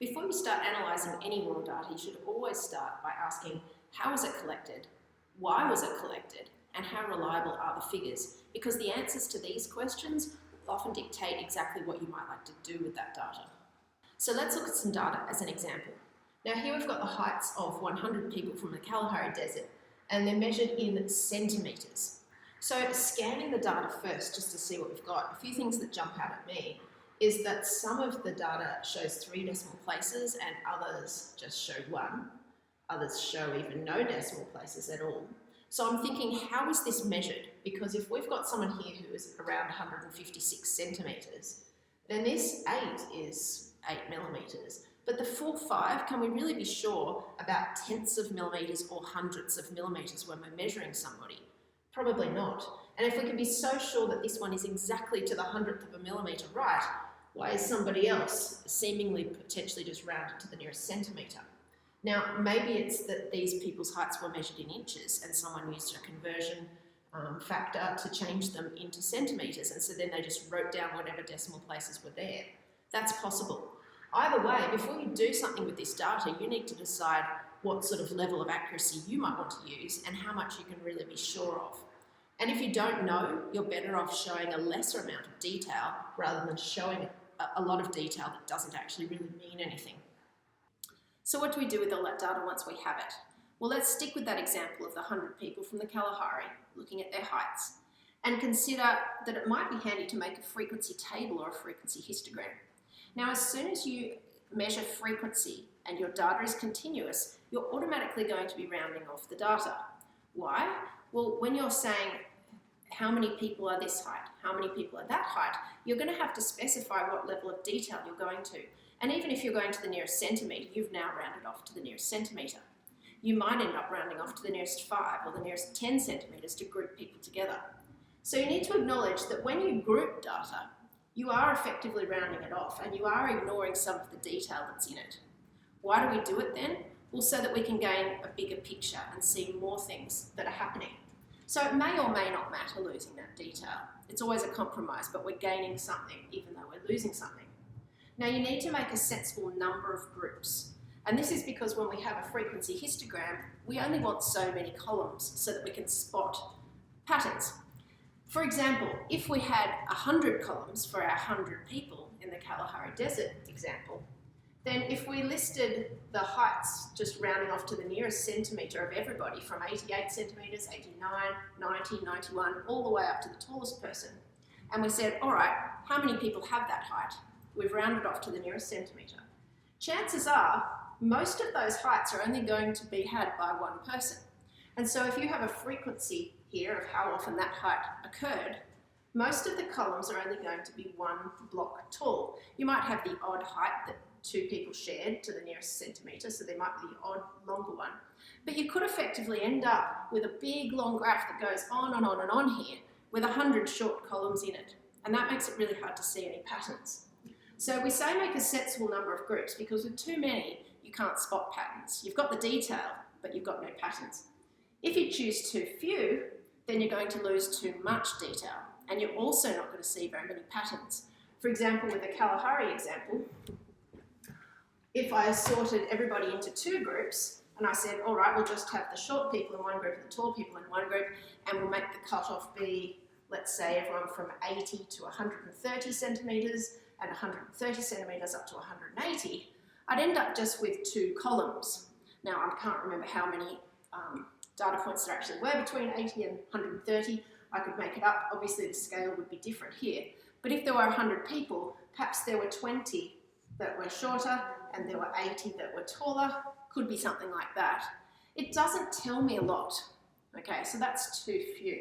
Before you start analysing any raw data, you should always start by asking, how was it collected? Why was it collected? And how reliable are the figures? Because the answers to these questions will often dictate exactly what you might like to do with that data. So let's look at some data as an example. Now here we've got the heights of 100 people from the Kalahari Desert, and they're measured in centimetres. So scanning the data first, just to see what we've got, a few things that jump out at me is that some of the data shows 3 decimal places and others just show 1. Others show even no decimal places at all. So I'm thinking, how is this measured? Because if we've got someone here who is around 156 centimetres, then this 8 is 8 millimetres. But the full 5, can we really be sure about tenths of millimetres or hundredths of millimetres when we're measuring somebody? Probably not. And if we can be so sure that this one is exactly to the hundredth of a millimetre right, why is somebody else seemingly potentially just rounded to the nearest centimetre? Now, maybe it's that these people's heights were measured in inches and someone used a conversion factor to change them into centimetres, and so then they just wrote down whatever decimal places were there. That's possible. Either way, before you do something with this data, you need to decide what sort of level of accuracy you might want to use and how much you can really be sure of. And if you don't know, you're better off showing a lesser amount of detail rather than showing a lot of detail that doesn't actually really mean anything. So what do we do with all that data once we have it? Well, let's stick with that example of the 100 people from the Kalahari, looking at their heights, and consider that it might be handy to make a frequency table or a frequency histogram. Now, as soon as you measure frequency and your data is continuous, you're automatically going to be rounding off the data. Why? Well, when you're saying how many people are this height, how many people are that height, you're going to have to specify what level of detail you're going to. And even if you're going to the nearest centimetre, you've now rounded off to the nearest centimetre. You might end up rounding off to the nearest 5 or the nearest 10 centimetres to group people together. So you need to acknowledge that when you group data, you are effectively rounding it off and you are ignoring some of the detail that's in it. Why do we do it then? Well, so that we can gain a bigger picture and see more things that are happening. So it may or may not matter losing that detail. It's always a compromise, but we're gaining something even though we're losing something. Now you need to make a sensible number of groups. And this is because when we have a frequency histogram, we only want so many columns so that we can spot patterns. For example, if we had 100 columns for our 100 people in the Kalahari Desert example, then if we listed the heights just rounding off to the nearest centimetre of everybody from 88 centimetres, 89, 90, 91, all the way up to the tallest person, and we said, all right, how many people have that height? We've rounded off to the nearest centimetre. Chances are, most of those heights are only going to be had by one person. And so if you have a frequency here of how often that height occurred, most of the columns are only going to be 1 block tall. You might have the odd height that 2 people shared to the nearest centimetre, so there might be the odd longer one. But you could effectively end up with a big long graph that goes on and on and on here with 100 short columns in it. And that makes it really hard to see any patterns. So we say make a sensible number of groups because with too many, you can't spot patterns. You've got the detail, but you've got no patterns. If you choose too few, then you're going to lose too much detail, and you're also not going to see very many patterns. For example, with the Kalahari example, if I sorted everybody into 2 groups, and I said, all right, we'll just have the short people in one group and the tall people in one group, and we'll make the cutoff be, let's say, everyone from 80 to 130 centimetres, and 130 centimetres up to 180, I'd end up just with 2 columns. Now, I can't remember how many data points there actually were between 80 and 130. I could make it up. Obviously, the scale would be different here. But if there were 100 people, perhaps there were 20 that were shorter and there were 80 that were taller. Could be something like that. It doesn't tell me a lot. Okay, so that's too few.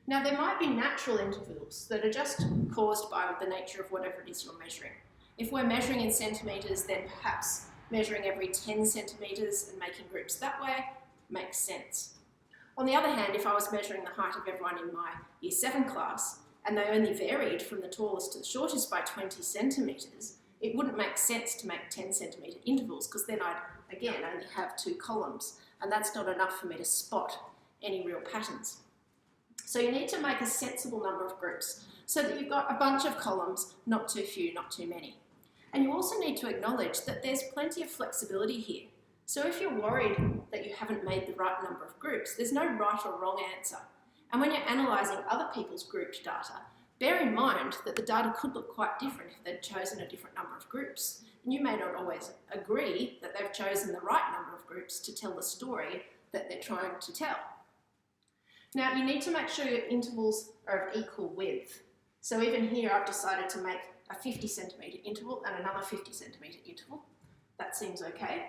Now, there might be natural intervals that are just caused by the nature of whatever it is you're measuring. If we're measuring in centimetres, then perhaps measuring every 10 centimetres and making groups that way makes sense. On the other hand, if I was measuring the height of everyone in my Year 7 class and they only varied from the tallest to the shortest by 20 centimetres, it wouldn't make sense to make 10 centimetre intervals because then I'd, again, only have 2 columns, and that's not enough for me to spot any real patterns. So you need to make a sensible number of groups so that you've got a bunch of columns, not too few, not too many. And you also need to acknowledge that there's plenty of flexibility here. So if you're worried that you haven't made the right number of groups, there's no right or wrong answer. And when you're analysing other people's grouped data, bear in mind that the data could look quite different if they'd chosen a different number of groups. And you may not always agree that they've chosen the right number of groups to tell the story that they're trying to tell. Now, you need to make sure your intervals are of equal width. So even here, I've decided to make a 50 centimetre interval and another 50 centimetre interval. That seems okay.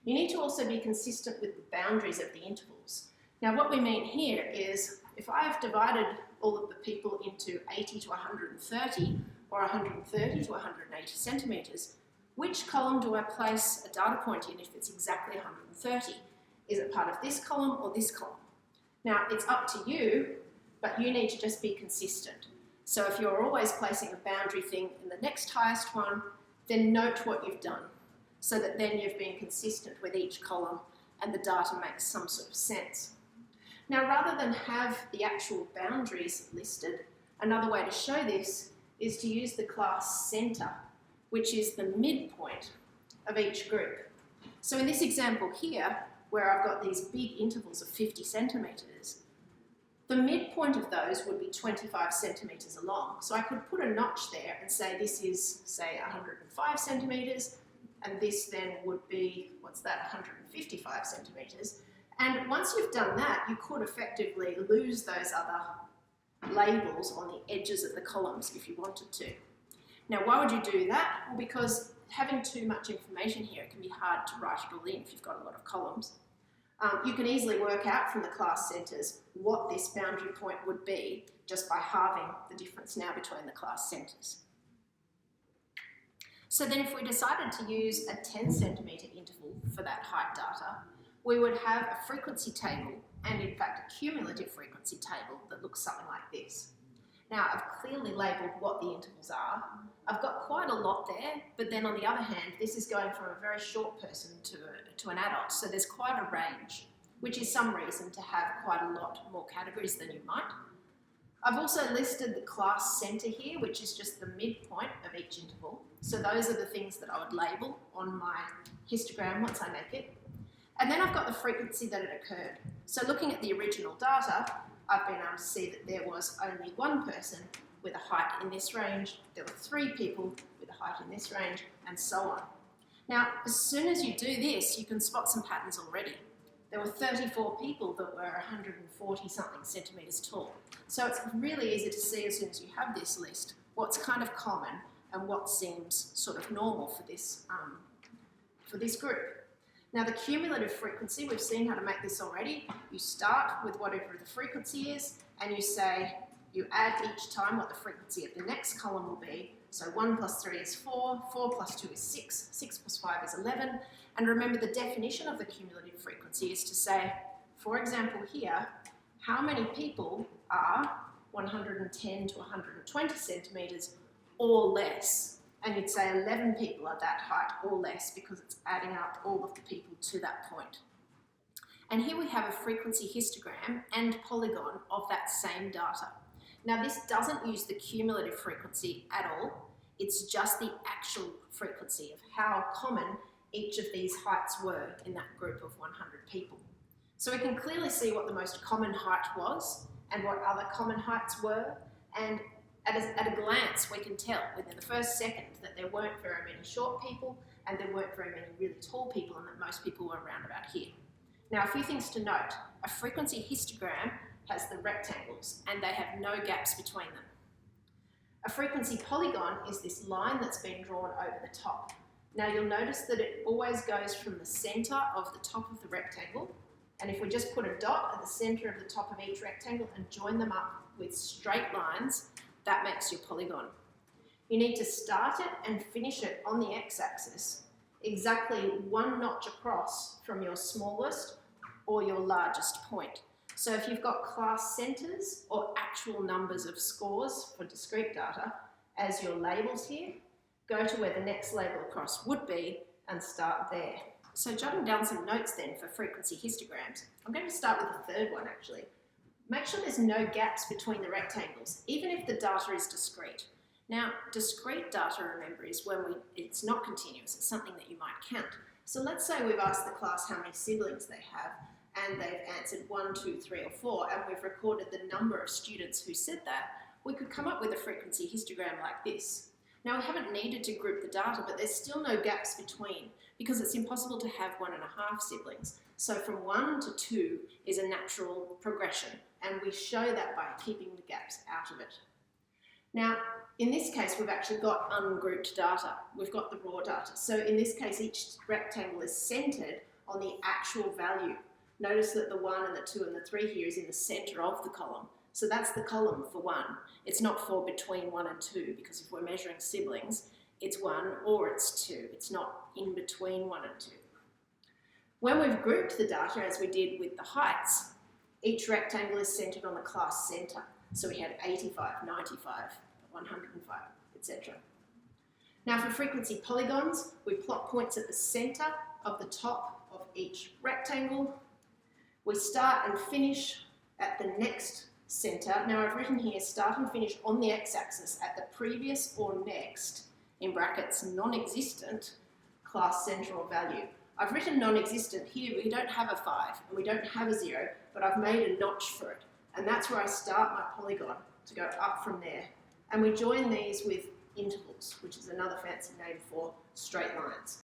You need to also be consistent with the boundaries of the intervals. Now, what we mean here is if I have divided all of the people into 80 to 130 or 130 to 180 centimetres, which column do I place a data point in if it's exactly 130? Is it part of this column or this column? Now, it's up to you, but you need to just be consistent. So if you're always placing a boundary thing in the next highest one, then note what you've done, so that then you've been consistent with each column and the data makes some sort of sense. Now, rather than have the actual boundaries listed, another way to show this is to use the class centre, which is the midpoint of each group. So in this example here, where I've got these big intervals of 50 centimetres, the midpoint of those would be 25 centimetres along. So I could put a notch there and say this is, say, 105 centimetres, and this then would be, what's that, 155 centimetres. And once you've done that, you could effectively lose those other labels on the edges of the columns if you wanted to. Now, why would you do that? Well, because having too much information here, it can be hard to write it all in if you've got a lot of columns. You can easily work out from the class centres what this boundary point would be just by halving the difference now between the class centres. So then if we decided to use a 10 centimetre interval for that height data, we would have a frequency table and in fact a cumulative frequency table that looks something like this. Now, I've clearly labelled what the intervals are. I've got quite a lot there, but then on the other hand, this is going from a very short person to an adult, so there's quite a range, which is some reason to have quite a lot more categories than you might. I've also listed the class centre here, which is just the midpoint of each interval. So those are the things that I would label on my histogram once I make it. And then I've got the frequency that it occurred. So looking at the original data, I've been able to see that there was only one person with a height in this range, there were 3 people with a height in this range, and so on. Now, as soon as you do this, you can spot some patterns already. There were 34 people that were 140 something centimetres tall. So it's really easy to see as soon as you have this list what's kind of common and what seems sort of normal for this group. Now, the cumulative frequency, we've seen how to make this already. You start with whatever the frequency is, and you say, you add each time what the frequency of the next column will be. So 1 plus 3 is 4, 4 plus 2 is 6, 6 plus 5 is 11. And remember, the definition of the cumulative frequency is to say, for example here, how many people are 110 to 120 centimetres or less? And you'd say 11 people are that height or less because it's adding up all of the people to that point. And here we have a frequency histogram and polygon of that same data. Now, this doesn't use the cumulative frequency at all. It's just the actual frequency of how common each of these heights were in that group of 100 people. So we can clearly see what the most common height was and what other common heights were, and at a glance we can tell within the first second that there weren't very many short people and there weren't very many really tall people, and that most people were around about here. Now, a few things to note. A frequency histogram has the rectangles and they have no gaps between them. A frequency polygon is this line that's been drawn over the top. Now, you'll notice that it always goes from the centre of the top of the rectangle, and if we just put a dot at the centre of the top of each rectangle and join them up with straight lines, that makes your polygon. You need to start it and finish it on the x-axis, exactly 1 notch across from your smallest or your largest point. So if you've got class centres or actual numbers of scores for discrete data as your labels here, go to where the next label across would be and start there. So jotting down some notes then for frequency histograms, I'm going to start with the third one actually. Make sure there's no gaps between the rectangles, even if the data is discrete. Now, discrete data, remember, is when it's not continuous, it's something that you might count. So let's say we've asked the class how many siblings they have, and they've answered 1, 2, 3, or 4, and we've recorded the number of students who said that. We could come up with a frequency histogram like this. Now, we haven't needed to group the data, but there's still no gaps between, because it's impossible to have 1.5 siblings. So from 1 to 2 is a natural progression, and we show that by keeping the gaps out of it. Now, in this case, we've actually got ungrouped data. We've got the raw data. So in this case, each rectangle is centered on the actual value. Notice that the 1 and the 2 and the 3 here is in the center of the column. So that's the column for 1. It's not for between 1 and 2, because if we're measuring siblings, it's 1 or it's 2. It's not in between 1 and 2. When we've grouped the data, as we did with the heights, each rectangle is centered on the class center. So we had 85, 95, 105, etc. Now for frequency polygons, we plot points at the center of the top of each rectangle. We start and finish at the next center. Now I've written here start and finish on the x-axis at the previous or next, in brackets, non-existent class center or value. I've written non-existent here. We don't have a 5 and we don't have a 0, but I've made a notch for it. And that's where I start my polygon to go up from there. And we join these with intervals, which is another fancy name for straight lines.